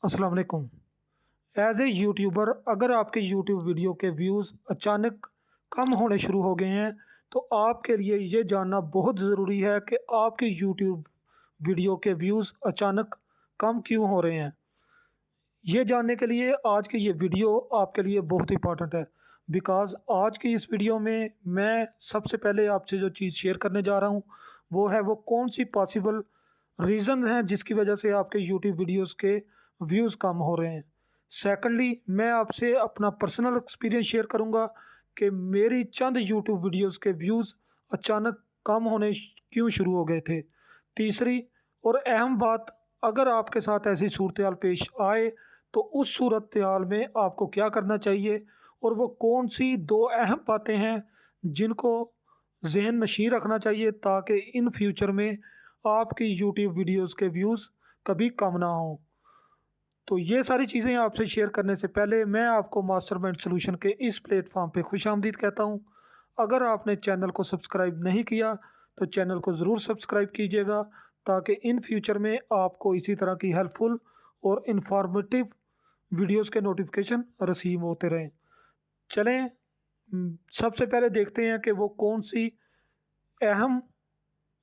अस्सलाम वालेकुम। As a YouTuber अगर आपके यूट्यूब वीडियो के व्यूज़ अचानक कम होने शुरू हो गए हैं तो आपके लिए ये जानना बहुत ज़रूरी है कि आपके यूट्यूब वीडियो के व्यूज़ अचानक कम क्यों हो रहे हैं। ये जानने के लिए आज की ये वीडियो आपके लिए बहुत इंपॉर्टेंट है। बिकॉज़ आज की इस वीडियो में मैं सबसे पहले आपसे जो चीज़ शेयर करने जा रहा हूँ वो है वो कौन सी पॉसिबल रीज़न है जिसकी वजह से आपके यूट्यूब वीडियोस के व्यूज़ कम हो रहे हैं। सेकंडली मैं आपसे अपना पर्सनल एक्सपीरियंस शेयर करूँगा कि मेरी चंद यूट्यूब वीडियोस के व्यूज़ अचानक कम होने क्यों शुरू हो गए थे। तीसरी और अहम बात, अगर आपके साथ ऐसी सूरत पेश आए तो उस सूरत हाल में आपको क्या करना चाहिए और वो कौन सी दो अहम बातें हैं जिनको जहन नशीं रखना चाहिए ताकि इन फ्यूचर में आपकी यूट्यूब वीडियोस के व्यूज़ कभी कम ना हों। तो ये सारी चीज़ें आपसे शेयर करने से पहले मैं आपको मास्टरमाइंड सॉल्यूशन के इस प्लेटफॉर्म पे खुशामदीद कहता हूँ। अगर आपने चैनल को सब्सक्राइब नहीं किया तो चैनल को ज़रूर सब्सक्राइब कीजिएगा ताकि इन फ्यूचर में आपको इसी तरह की हेल्पफुल और इंफॉर्मेटिव वीडियोस के नोटिफिकेशन रिसीव होते रहें। चलें सबसे पहले देखते हैं कि वो कौन सी अहम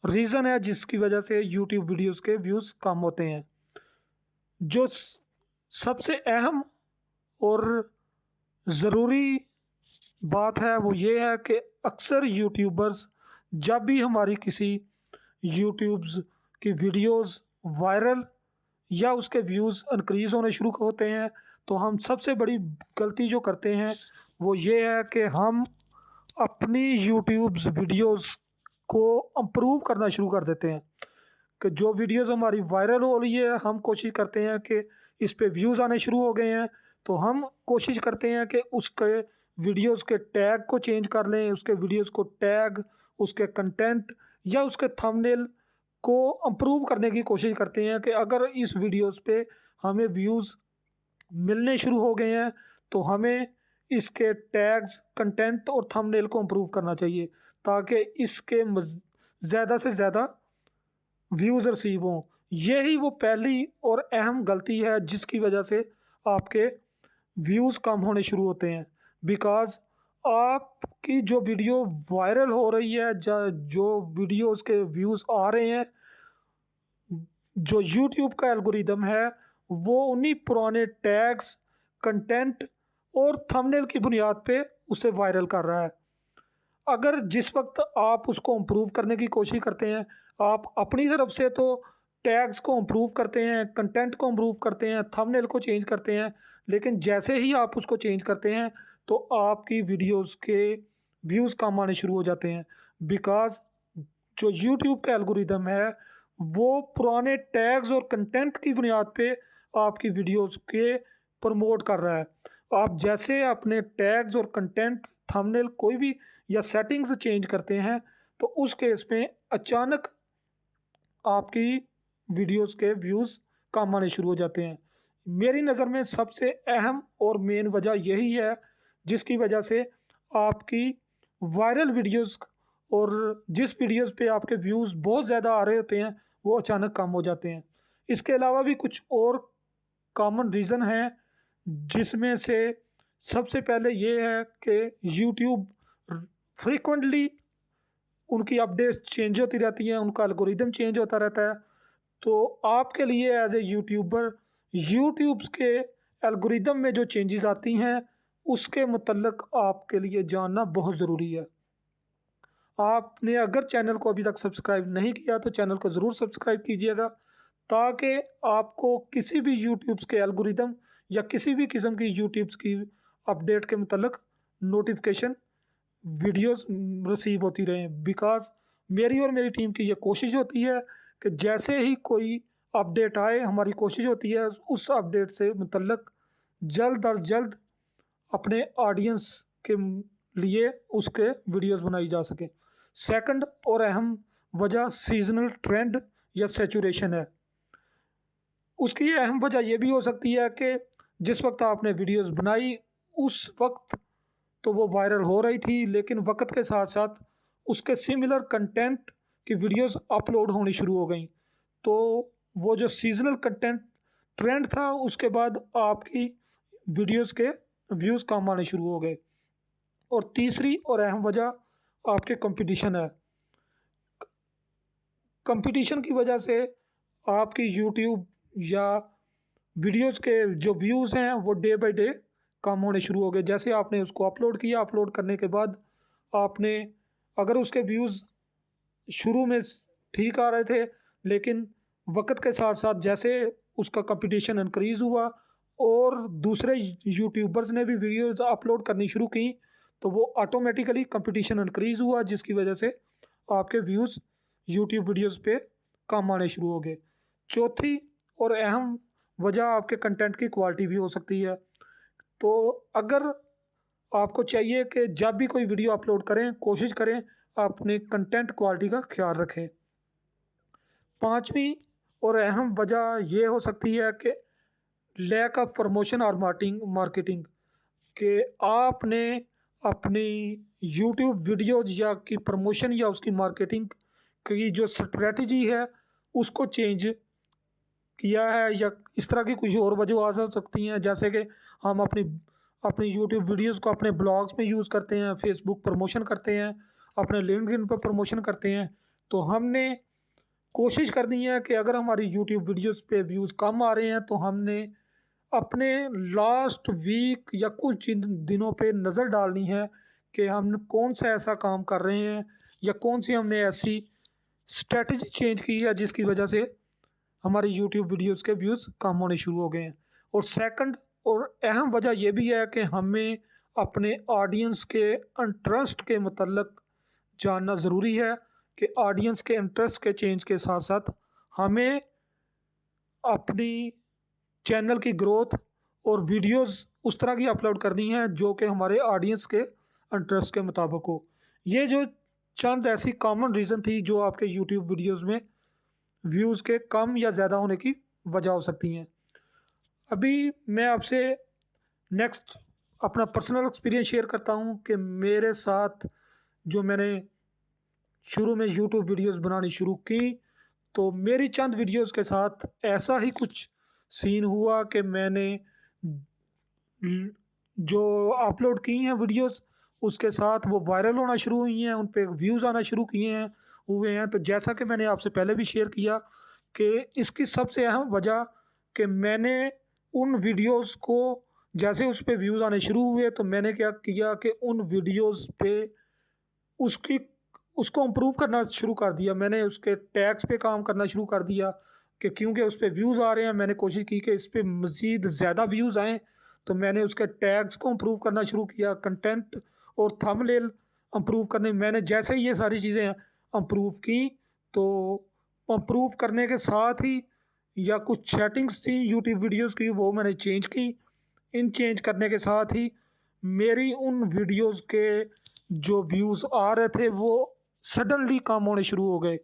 रीज़न है जिसकी वजह से यूट्यूब वीडियोस के व्यूज़ कम होते हैं। जो सबसे अहम और ज़रूरी बात है वो ये है कि अक्सर यूट्यूबर्स जब भी हमारी किसी यूट्यूब्स की वीडियोस वायरल या उसके व्यूज़ इंक्रीज़ होने शुरू होते हैं तो हम सबसे बड़ी गलती जो करते हैं वो ये है कि हम अपनी यूट्यूब्स वीडियोस को इम्प्रूव करना शुरू कर देते हैं कि जो वीडियोस हमारी वायरल हो रही है हम कोशिश करते हैं कि इस पे व्यूज़ आने शुरू हो गए हैं तो हम कोशिश करते हैं कि उसके वीडियोस के टैग को चेंज कर लें, उसके वीडियोस को टैग, उसके कंटेंट या उसके थंबनेल को इम्प्रूव करने की कोशिश करते हैं कि अगर इस वीडियोस पे हमें व्यूज़ मिलने शुरू हो गए हैं तो हमें इसके टैग्स, कंटेंट और थंबनेल को इम्प्रूव करना चाहिए ताकि इसके ज़्यादा से ज़्यादा व्यूज़ रिसीव हों। यही वो पहली और अहम गलती है जिसकी वजह से आपके व्यूज़ कम होने शुरू होते हैं। बिकॉज़ आपकी जो वीडियो वायरल हो रही है जो वीडियोज़ के व्यूज़ आ रहे हैं, जो यूट्यूब का एल्गोरिदम है वो उन्हीं पुराने टैग्स, कंटेंट और थंबनेल की बुनियाद पे उसे वायरल कर रहा है। अगर जिस वक्त आप उसको इम्प्रूव करने की कोशिश करते हैं, आप अपनी तरफ से तो टैग्स को इम्प्रूव करते हैं, कंटेंट को इम्प्रूव करते हैं, थंबनेल को चेंज करते हैं, लेकिन जैसे ही आप उसको चेंज करते हैं तो आपकी वीडियोस के व्यूज़ कम आने शुरू हो जाते हैं। बिकॉज़ जो यूट्यूब का एल्गोरिदम है वो पुराने टैग्स और कंटेंट की बुनियाद पे आपकी वीडियोस के प्रमोट कर रहा है। आप जैसे अपने टैग्स और कंटेंट, थंबनेल कोई भी या सेटिंग्स चेंज करते हैं तो उस केस में अचानक आपकी वीडियोस के व्यूज़ कम आने शुरू हो जाते हैं। मेरी नज़र में सबसे अहम और मेन वजह यही है जिसकी वजह से आपकी वायरल वीडियोस और जिस वीडियोस पे आपके व्यूज़ बहुत ज़्यादा आ रहे होते हैं वो अचानक कम हो जाते हैं। इसके अलावा भी कुछ और कॉमन रीज़न हैं जिसमें से सबसे पहले ये है कि यूट्यूब फ्रीक्वेंटली उनकी अपडेट्स चेंज होती रहती हैं, उनका एल्गोरिदम चेंज होता रहता है। तो आपके लिए एज ए यूट्यूबर यूट्यूब्स के एल्गोरिदम में जो चेंजेस आती हैं उसके मतलब आपके लिए जानना बहुत ज़रूरी है। आपने अगर चैनल को अभी तक सब्सक्राइब नहीं किया तो चैनल को ज़रूर सब्सक्राइब कीजिएगा ताकि आपको किसी भी यूट्यूब्स के एल्गोरिदम या किसी भी किस्म की यूट्यूब्स की अपडेट के मतलब नोटिफिकेशन वीडियोस रिसीव होती रहें। बिकॉज़ मेरी और मेरी टीम की ये कोशिश होती है कि जैसे ही कोई अपडेट आए हमारी कोशिश होती है उस अपडेट से मुतल्लक जल्द अज जल्द अपने ऑडियंस के लिए उसके वीडियोस बनाई जा सके। सेकंड और अहम वजह सीजनल ट्रेंड या सैचुरेशन है। उसकी अहम वजह यह भी हो सकती है कि जिस वक्त आपने वीडियोस बनाई उस वक्त तो वो वायरल हो रही थी, लेकिन वक्त के साथ साथ उसके सिमिलर कंटेंट की वीडियोस अपलोड होनी शुरू हो गई। तो वो जो सीजनल कंटेंट ट्रेंड था, उसके बाद आपकी वीडियोस के व्यूज़ कम आने शुरू हो गए। और तीसरी और अहम वजह आपके कंपटीशन है। कंपटीशन की वजह से आपकी यूट्यूब या वीडियोस के जो व्यूज़ हैं वो डे बाय डे कम होने शुरू हो गए। जैसे आपने उसको अपलोड किया, अपलोड करने के बाद आपने अगर उसके व्यूज़ शुरू में ठीक आ रहे थे, लेकिन वक़्त के साथ साथ जैसे उसका कंपटीशन इंक्रीज़ हुआ और दूसरे यूट्यूबर्स ने भी वीडियोज़ अपलोड करनी शुरू की, तो वो ऑटोमेटिकली कंपटीशन इंक्रीज़ हुआ, जिसकी वजह से आपके व्यूज़ यूट्यूब वीडियोज़ पे कम आने शुरू हो गए। चौथी और अहम वजह आपके कंटेंट की क्वालिटी भी हो सकती है। तो अगर आपको चाहिए कि जब भी कोई वीडियो अपलोड करें, कोशिश करें अपने कंटेंट क्वालिटी का ख्याल रखें। पाँचवीं और अहम वजह ये हो सकती है कि लैक ऑफ प्रमोशन और मार्केटिंग कि आपने अपनी यूट्यूब वीडियोज़ या की प्रमोशन या उसकी मार्केटिंग की जो स्ट्रेटजी है, उसको चेंज किया है, या इस तरह की कुछ और वजह हो सकती हैं। जैसे कि हम अपनी अपनी यूट्यूब वीडियोस को अपने ब्लॉग्स में यूज़ करते हैं, फेसबुक प्रमोशन करते हैं, अपने लिंक्डइन पर प्रमोशन करते हैं। तो हमने कोशिश करनी है कि अगर हमारी यूट्यूब वीडियोस पे व्यूज़ कम आ रहे हैं, तो हमने अपने लास्ट वीक या कुछ दिनों पे नज़र डालनी है कि हम कौन सा ऐसा काम कर रहे हैं या कौन सी हमने ऐसी स्ट्रेटजी चेंज की है जिसकी वजह से हमारी यूट्यूब वीडियोस के व्यूज़ कम होने शुरू हो गए हैं। और सेकंड और अहम वजह यह भी है कि हमें अपने ऑडियंस के इंटरेस्ट के मतलब जानना ज़रूरी है कि ऑडियंस के इंटरेस्ट के चेंज के साथ साथ हमें अपनी चैनल की ग्रोथ और वीडियोस उस तरह की अपलोड करनी है जो कि हमारे ऑडियंस के इंटरेस्ट के मुताबिक हो। ये जो चंद ऐसी कॉमन रीज़न थी जो आपके यूट्यूब वीडियोस में व्यूज़ के कम या ज़्यादा होने की वजह हो सकती हैं। अभी मैं आपसे नेक्स्ट अपना पर्सनल एक्सपीरियंस शेयर करता हूँ कि मेरे साथ जो मैंने शुरू में यूट्यूब वीडियोस बनानी शुरू की, तो मेरी चंद वीडियोस के साथ ऐसा ही कुछ सीन हुआ कि मैंने जो अपलोड की हैं वीडियोस, उसके साथ वो वायरल होना शुरू हुई हैं, उन पे व्यूज़ आना शुरू किए हैं हुए हैं। तो जैसा कि मैंने आपसे पहले भी शेयर किया कि इसकी सबसे अहम वजह कि मैंने उन वीडियोस को जैसे उस पे व्यूज़ आने शुरू हुए, तो मैंने क्या किया कि उन वीडियोस पे उसकी उसको इम्प्रूव करना शुरू कर दिया। मैंने उसके टैग्स पे काम करना शुरू कर दिया कि क्योंकि उस पे व्यूज़ आ रहे हैं, मैंने कोशिश की कि इस पे मज़ीद ज़्यादा व्यूज़ आएँ, तो मैंने उसके टैग्स को इम्प्रूव करना शुरू किया, कंटेंट और थंबनेल इम्प्रूव करने। मैंने जैसे ही ये सारी चीज़ें इम्प्रूव की, तो इम्प्रूव करने के साथ ही या कुछ सेटिंग्स थी यूट्यूब वीडियोज़ की, वो मैंने चेंज की। इन चेंज करने के साथ ही मेरी उन वीडियोज़ के जो व्यूज़ आ रहे थे वो सडनली कम होने शुरू हो गए।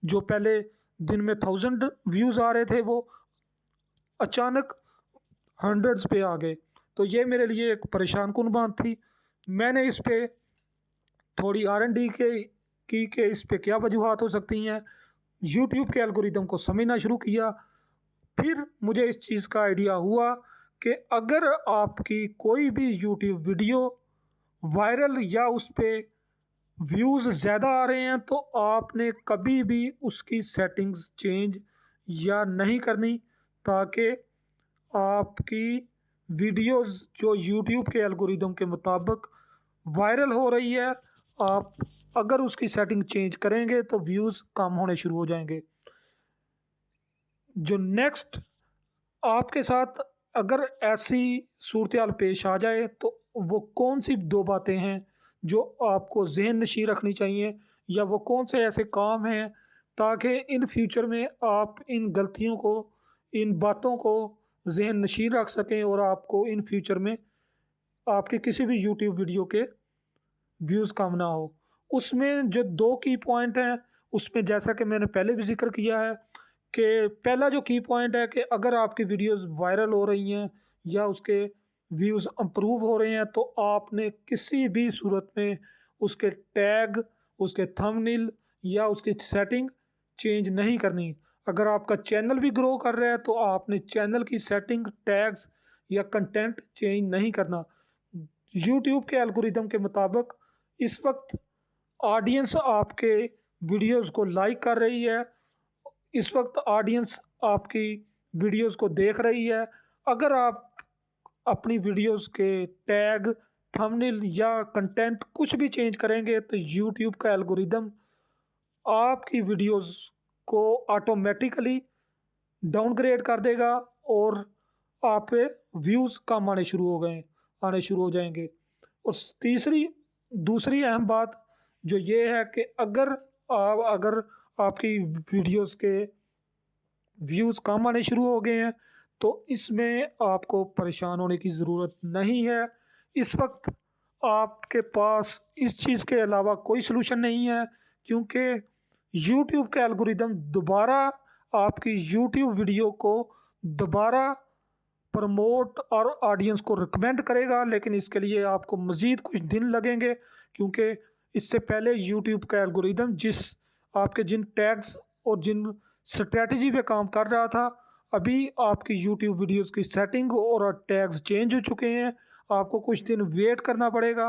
जो पहले दिन में 1000 व्यूज़ आ रहे थे, वो अचानक हंड्रेड्स पे आ गए। तो ये मेरे लिए एक परेशान कुन बात थी। मैंने इस पे थोड़ी R&D की कि इस पे क्या वजूहात हो सकती हैं, यूट्यूब के एल्गोरिदम को समझना शुरू किया। फिर मुझे इस चीज़ का आइडिया हुआ कि अगर आपकी कोई भी यूट्यूब वीडियो वायरल या उस पे व्यूज़ ज़्यादा आ रहे हैं, तो आपने कभी भी उसकी सेटिंग्स चेंज या नहीं करनी, ताकि आपकी वीडियोज़ जो यूट्यूब के एल्गोरिदम के मुताबिक वायरल हो रही है, आप अगर उसकी सेटिंग चेंज करेंगे तो व्यूज़ कम होने शुरू हो जाएंगे। जो नेक्स्ट आपके साथ अगर ऐसी सूरत-हाल पेश आ जाए, तो वो कौन सी 2 बातें हैं जो आपको ज़हन नशीं रखनी चाहिए, या वो कौन से ऐसे काम हैं ताकि इन फ्यूचर में आप इन गलतियों को, इन बातों को ज़हन नशीं रख सकें और आपको इन फ्यूचर में आपके किसी भी यूट्यूब वीडियो के व्यूज़ कम ना हो। उसमें जो 2 की पॉइंट हैं, उसमें जैसा कि मैंने पहले भी ज़िक्र किया है कि पहला जो की पॉइंट है कि अगर आपकी वीडियोज़ वायरल हो रही हैं या उसके व्यूज़ इम्प्रूव हो रहे हैं, तो आपने किसी भी सूरत में उसके टैग, उसके थंबनेल या उसकी सेटिंग चेंज नहीं करनी। अगर आपका चैनल भी ग्रो कर रहा है तो आपने चैनल की सेटिंग, टैग्स या कंटेंट चेंज नहीं करना। यूट्यूब के एल्गोरिदम के मुताबिक इस वक्त ऑडियंस आपके वीडियोस को लाइक कर रही है, इस वक्त ऑडियंस आपकी वीडियोस को देख रही है। अगर आप अपनी वीडियोस के टैग, थंबनेल या कंटेंट कुछ भी चेंज करेंगे तो यूट्यूब का एल्गोरिदम आपकी वीडियोस को ऑटोमेटिकली डाउनग्रेड कर देगा और आप पे व्यूज़ कम आने शुरू हो जाएंगे। और दूसरी अहम बात जो ये है कि अगर आपकी वीडियोस के व्यूज़ कम आने शुरू हो गए हैं तो इसमें आपको परेशान होने की ज़रूरत नहीं है। इस वक्त आपके पास इस चीज़ के अलावा कोई सलूशन नहीं है, क्योंकि यूट्यूब का एल्गोरिदम दोबारा आपकी यूट्यूब वीडियो को दोबारा प्रमोट और ऑडियंस को रिकमेंड करेगा, लेकिन इसके लिए आपको मज़ीद कुछ दिन लगेंगे, क्योंकि इससे पहले यूट्यूब का एल्गोरिदम जिन टैग्स और जिन स्ट्रेटजी पे काम कर रहा था, अभी आपकी यूट्यूब वीडियोस की सेटिंग और टैग्स चेंज हो चुके हैं। आपको कुछ दिन वेट करना पड़ेगा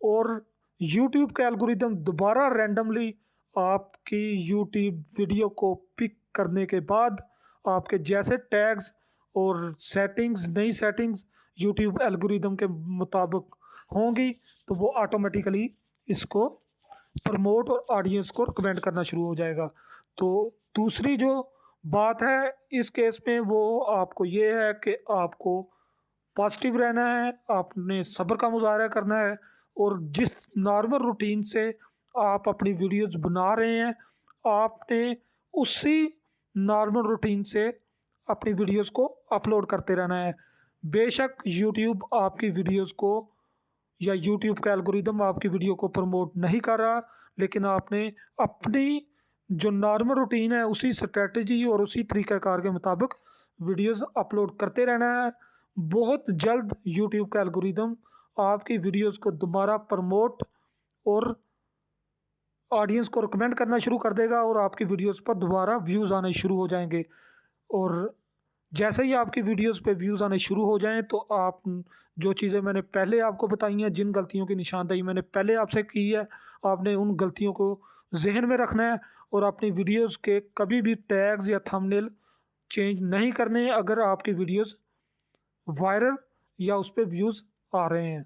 और यूट्यूब का एल्गोरिदम दोबारा रैंडमली आपकी यूट्यूब वीडियो को पिक करने के बाद आपके जैसे टैग्स और नई सेटिंग्स यूट्यूब एल्गोरिदम के मुताबिक होंगी तो वो ऑटोमेटिकली इसको प्रमोट और ऑडियंस को रिकमेंड करना शुरू हो जाएगा। तो दूसरी जो बात है इस केस में वो आपको ये है कि आपको पॉजिटिव रहना है, आपने सब्र का मुजाहरा करना है और जिस नॉर्मल रूटीन से आप अपनी वीडियोस बना रहे हैं आपने उसी नॉर्मल रूटीन से अपनी वीडियोस को अपलोड करते रहना है। बेशक यूट्यूब आपकी वीडियोस को या यूट्यूब का एल्गोरिदम आपकी वीडियो को प्रमोट नहीं कर रहा, लेकिन आपने अपनी जो नॉर्मल रूटीन है उसी स्ट्रेटजी और उसी तरीक़ाकार के मुताबिक वीडियोस अपलोड करते रहना है। बहुत जल्द यूट्यूब का एल्गोरिदम आपकी वीडियोस को दोबारा प्रमोट और ऑडियंस को रिकमेंड करना शुरू कर देगा और आपकी वीडियोस पर दोबारा व्यूज़ आने शुरू हो जाएंगे। और जैसे ही आपकी वीडियोस पे व्यूज़ आने शुरू हो जाएं तो आप जो चीज़ें मैंने पहले आपको बताई हैं, जिन गलतियों की निशानदेही मैंने पहले आपसे की है, आपने उन गलतियों को जहन में रखना है और अपनी वीडियोस के कभी भी टैग्स या थंबनेल चेंज नहीं करने अगर आपकी वीडियोस वायरल या उस पर व्यूज़ आ रहे हैं।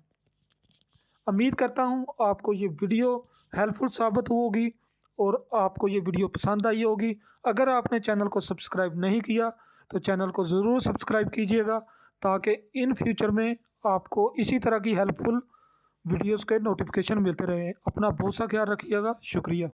उम्मीद करता हूँ आपको ये वीडियो हेल्पफुल साबित होगी और आपको ये वीडियो पसंद आई होगी। अगर आपने चैनल को सब्सक्राइब नहीं किया तो चैनल को ज़रूर सब्सक्राइब कीजिएगा ताकि इन फ्यूचर में आपको इसी तरह की हेल्पफुल वीडियोस के नोटिफिकेशन मिलते रहें। अपना बहुत सा ख्याल रखिएगा। शुक्रिया।